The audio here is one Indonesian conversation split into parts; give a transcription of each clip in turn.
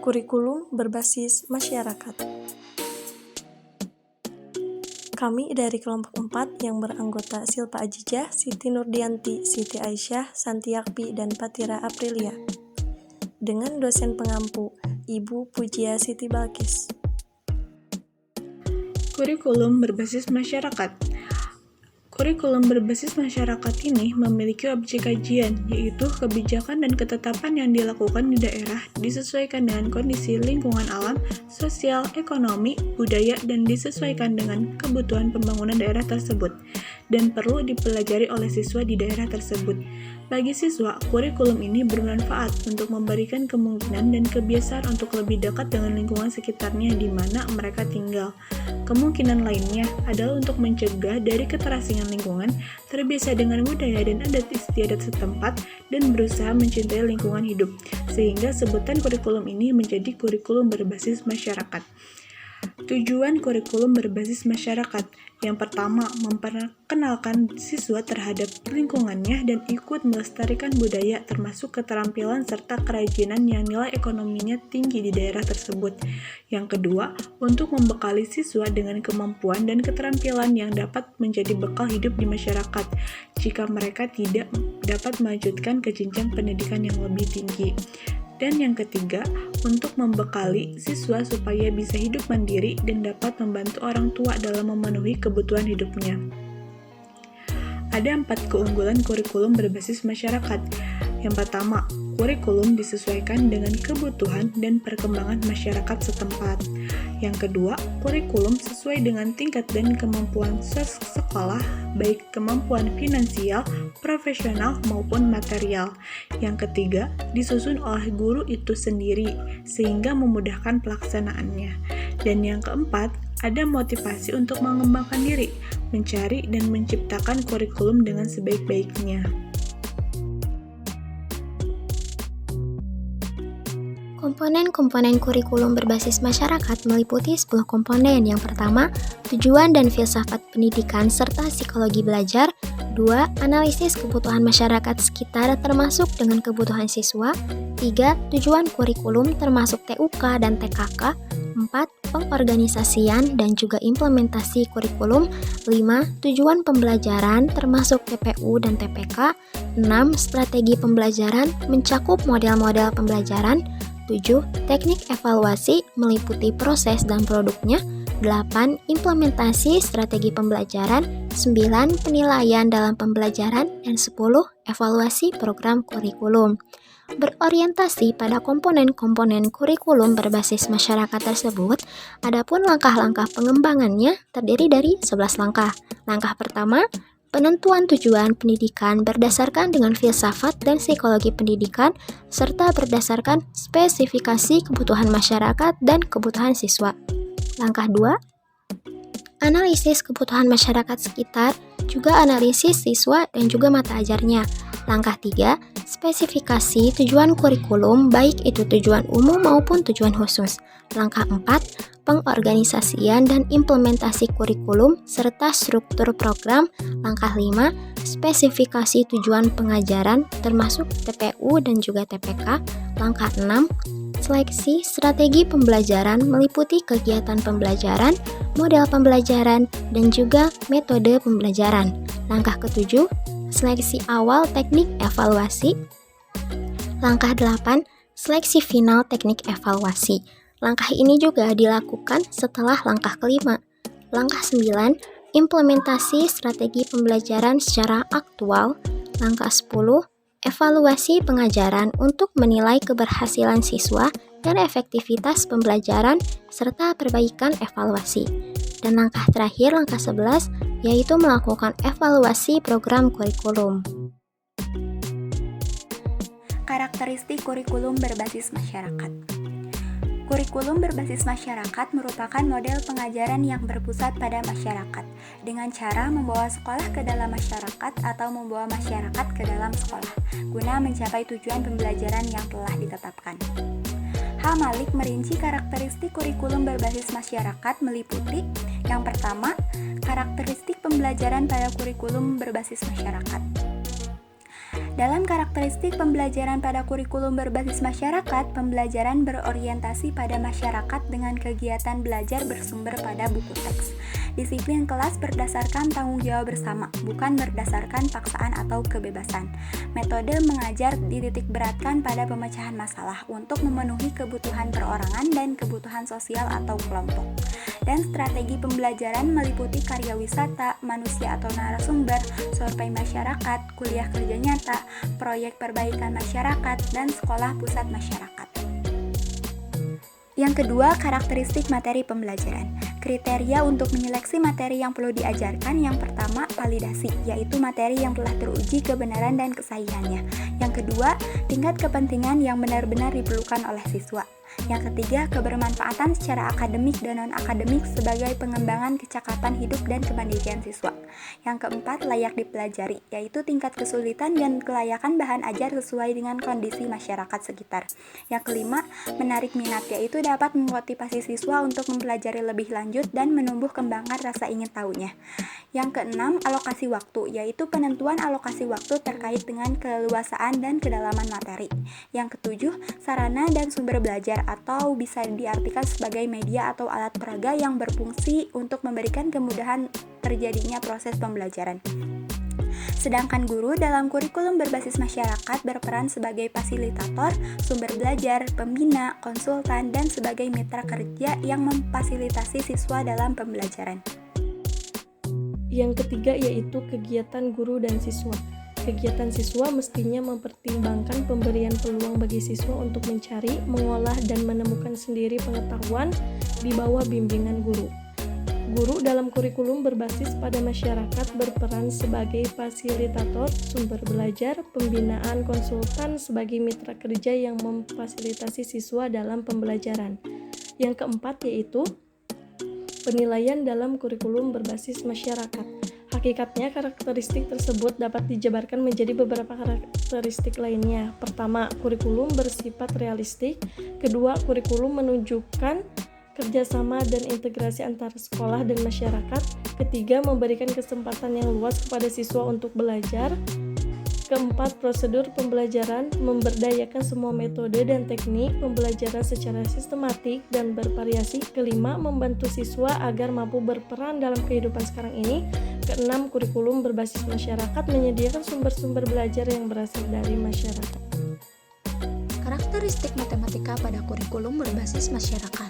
Kurikulum berbasis masyarakat. Kami dari kelompok 4 yang beranggota Silpa Ajijah, Siti Nurdianti, Siti Aisyah, Santi Yakpi, dan Patira Aprilia. Dengan dosen pengampu, Ibu Pujia Siti Balkis. Kurikulum berbasis masyarakat. Kurikulum berbasis masyarakat ini memiliki objek kajian, yaitu kebijakan dan ketetapan yang dilakukan di daerah disesuaikan dengan kondisi lingkungan alam, sosial, ekonomi, budaya, dan disesuaikan dengan kebutuhan pembangunan daerah tersebut, dan perlu dipelajari oleh siswa di daerah tersebut. Bagi siswa, kurikulum ini bermanfaat untuk memberikan kemungkinan dan kebiasaan untuk lebih dekat dengan lingkungan sekitarnya di mana mereka tinggal. Kemungkinan lainnya adalah untuk mencegah dari keterasingan lingkungan, terbiasa dengan budaya dan adat istiadat setempat, dan berusaha mencintai lingkungan hidup, sehingga sebutan kurikulum ini menjadi kurikulum berbasis masyarakat. Tujuan kurikulum berbasis masyarakat. Yang pertama, memperkenalkan siswa terhadap lingkungannya dan ikut melestarikan budaya termasuk keterampilan serta kerajinan yang nilai ekonominya tinggi di daerah tersebut. Yang kedua, untuk membekali siswa dengan kemampuan dan keterampilan yang dapat menjadi bekal hidup di masyarakat jika mereka tidak dapat melanjutkan ke jenjang pendidikan yang lebih tinggi. Dan yang ketiga, untuk membekali siswa supaya bisa hidup mandiri dan dapat membantu orang tua dalam memenuhi kebutuhan hidupnya. Ada 4 keunggulan kurikulum berbasis masyarakat. Yang pertama, kurikulum disesuaikan dengan kebutuhan dan perkembangan masyarakat setempat. Yang kedua, kurikulum sesuai dengan tingkat dan kemampuan sekolah, baik kemampuan finansial, profesional, maupun material. Yang ketiga, disusun oleh guru itu sendiri, sehingga memudahkan pelaksanaannya. Dan yang keempat, ada motivasi untuk mengembangkan diri, mencari dan menciptakan kurikulum dengan sebaik-baiknya. Komponen-komponen kurikulum berbasis masyarakat meliputi 10 komponen. Yang pertama, tujuan dan filsafat pendidikan serta psikologi belajar. 2. Analisis kebutuhan masyarakat sekitar termasuk dengan kebutuhan siswa. 3. Tujuan kurikulum termasuk TUK dan TKK. 4. Pengorganisasian dan juga implementasi kurikulum. 5. Tujuan pembelajaran termasuk TPU dan TPK. 6. Strategi pembelajaran mencakup model-model pembelajaran. 7. Teknik evaluasi meliputi proses dan produknya. 8. Implementasi strategi pembelajaran. 9. Penilaian dalam pembelajaran. Dan 10. Evaluasi program kurikulum. Berorientasi pada komponen-komponen kurikulum berbasis masyarakat tersebut, adapun langkah-langkah pengembangannya terdiri dari 11 langkah. Langkah pertama, penentuan tujuan pendidikan berdasarkan dengan filsafat dan psikologi pendidikan, serta berdasarkan spesifikasi kebutuhan masyarakat dan kebutuhan siswa. Langkah 2, analisis kebutuhan masyarakat sekitar, juga analisis siswa dan juga mata ajarnya. Langkah 3, spesifikasi tujuan kurikulum baik itu tujuan umum maupun tujuan khusus. Langkah 4, pengorganisasian dan implementasi kurikulum serta struktur program. Langkah 5, spesifikasi tujuan pengajaran termasuk TPU dan juga TPK. Langkah 6, seleksi strategi pembelajaran meliputi kegiatan pembelajaran, model pembelajaran, dan juga metode pembelajaran. Langkah ke-7, seleksi awal teknik evaluasi. Langkah 8, seleksi final teknik evaluasi. Langkah ini juga dilakukan setelah langkah kelima. Langkah 9, implementasi strategi pembelajaran secara aktual. Langkah 10, evaluasi pengajaran untuk menilai keberhasilan siswa dan efektivitas pembelajaran serta perbaikan evaluasi. Dan langkah terakhir, langkah 11, yaitu melakukan evaluasi program kurikulum. Karakteristik kurikulum berbasis masyarakat. Kurikulum berbasis masyarakat merupakan model pengajaran yang berpusat pada masyarakat dengan cara membawa sekolah ke dalam masyarakat atau membawa masyarakat ke dalam sekolah guna mencapai tujuan pembelajaran yang telah ditetapkan. H. Malik merinci karakteristik kurikulum berbasis masyarakat meliputi yang pertama, karakteristik pembelajaran pada kurikulum berbasis masyarakat. Dalam karakteristik pembelajaran pada kurikulum berbasis masyarakat, pembelajaran berorientasi pada masyarakat dengan kegiatan belajar bersumber pada buku teks. Disiplin kelas berdasarkan tanggung jawab bersama, bukan berdasarkan paksaan atau kebebasan. Metode mengajar dititik beratkan pada pemecahan masalah untuk memenuhi kebutuhan perorangan dan kebutuhan sosial atau kelompok. Dan strategi pembelajaran meliputi karya wisata, manusia atau narasumber, survei masyarakat, kuliah kerja nyata, proyek perbaikan masyarakat, dan sekolah pusat masyarakat. Yang kedua, karakteristik materi pembelajaran. Kriteria untuk menyeleksi materi yang perlu diajarkan, yang pertama, validasi, yaitu materi yang telah teruji kebenaran dan kesahihannya. Yang kedua, tingkat kepentingan yang benar-benar diperlukan oleh siswa. Yang ketiga, kebermanfaatan secara akademik dan non-akademik sebagai pengembangan kecakapan hidup dan kemandirian siswa. Yang keempat, layak dipelajari, yaitu tingkat kesulitan dan kelayakan bahan ajar sesuai dengan kondisi masyarakat sekitar. Yang kelima, menarik minat, yaitu dapat memotivasi siswa untuk mempelajari lebih lanjut dan menumbuh kembangkan rasa ingin tahunya. Yang keenam, alokasi waktu, yaitu penentuan alokasi waktu terkait dengan keleluasaan dan kedalaman materi. Yang ketujuh, sarana dan sumber belajar, atau bisa diartikan sebagai media atau alat peraga yang berfungsi untuk memberikan kemudahan terjadinya proses pembelajaran. Sedangkan guru dalam kurikulum berbasis masyarakat berperan sebagai fasilitator, sumber belajar, pembina, konsultan, dan sebagai mitra kerja yang memfasilitasi siswa dalam pembelajaran. Yang ketiga yaitu kegiatan guru dan siswa. Kegiatan siswa mestinya mempertimbangkan pemberian peluang bagi siswa untuk mencari, mengolah, dan menemukan sendiri pengetahuan di bawah bimbingan guru. Guru dalam kurikulum berbasis pada masyarakat berperan sebagai fasilitator, sumber belajar, pembinaan, konsultan sebagai mitra kerja yang memfasilitasi siswa dalam pembelajaran. Yang keempat yaitu penilaian dalam kurikulum berbasis masyarakat. Hakikatnya, karakteristik tersebut dapat dijabarkan menjadi beberapa karakteristik lainnya. Pertama, kurikulum bersifat realistik. Kedua, kurikulum menunjukkan kerjasama dan integrasi antara sekolah dan masyarakat. Ketiga, memberikan kesempatan yang luas kepada siswa untuk belajar. Keempat, prosedur pembelajaran memberdayakan semua metode dan teknik pembelajaran secara sistematik dan bervariasi. Kelima, membantu siswa agar mampu berperan dalam kehidupan sekarang ini. Keenam, kurikulum berbasis masyarakat menyediakan sumber-sumber belajar yang berasal dari masyarakat. Karakteristik matematika pada kurikulum berbasis masyarakat.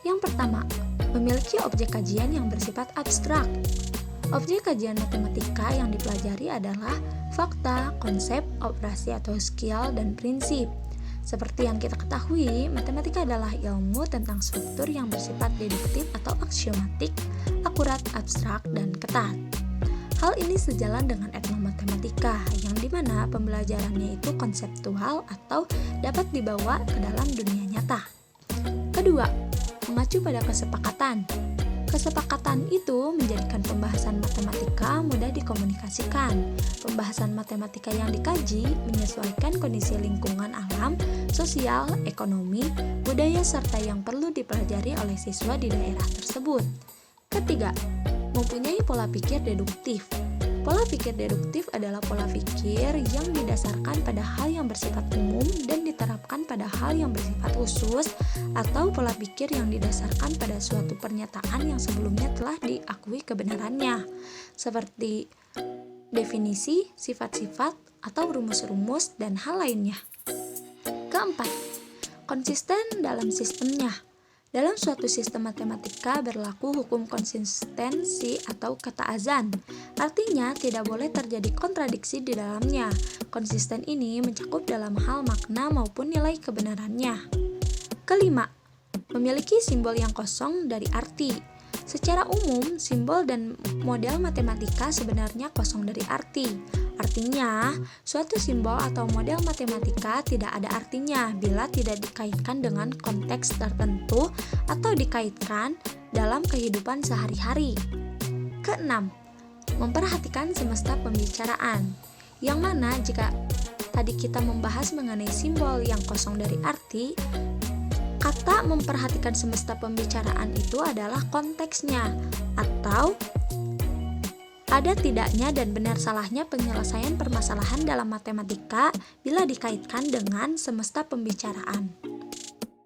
Yang pertama, memiliki objek kajian yang bersifat abstrak. Objek kajian matematika yang dipelajari adalah fakta, konsep, operasi atau skill, dan prinsip. Seperti yang kita ketahui, matematika adalah ilmu tentang struktur yang bersifat deduktif atau aksiomatik, akurat, abstrak, dan ketat. Hal ini sejalan dengan etnomatematika, yang dimana pembelajarannya itu konseptual atau dapat dibawa ke dalam dunia nyata. Kedua, mengacu pada kesepakatan. Kesepakatan itu menjadikan pembahasan matematika mudah dikomunikasikan. Pembahasan matematika yang dikaji menyesuaikan kondisi lingkungan alam, sosial, ekonomi, budaya, serta yang perlu dipelajari oleh siswa di daerah tersebut. Ketiga, mempunyai pola pikir deduktif. Pola pikir deduktif adalah pola pikir yang didasarkan pada hal yang bersifat umum dan diterapkan pada hal yang bersifat khusus, atau pola pikir yang didasarkan pada suatu pernyataan yang sebelumnya telah diakui kebenarannya, seperti definisi, sifat-sifat, atau rumus-rumus, dan hal lainnya. Keempat, konsisten dalam sistemnya. Dalam suatu sistem matematika berlaku hukum konsistensi atau kata azan. Artinya, tidak boleh terjadi kontradiksi di dalamnya. Konsisten ini mencakup dalam hal makna maupun nilai kebenarannya. Kelima, memiliki simbol yang kosong dari arti. Secara umum, simbol dan model matematika sebenarnya kosong dari arti. Artinya, suatu simbol atau model matematika tidak ada artinya bila tidak dikaitkan dengan konteks tertentu atau dikaitkan dalam kehidupan sehari-hari. Keenam, memperhatikan semesta pembicaraan. Yang mana jika tadi kita membahas mengenai simbol yang kosong dari arti, kata memperhatikan semesta pembicaraan itu adalah konteksnya, atau Ada tidaknya dan benar salahnya penyelesaian permasalahan dalam matematika bila dikaitkan dengan semesta pembicaraan.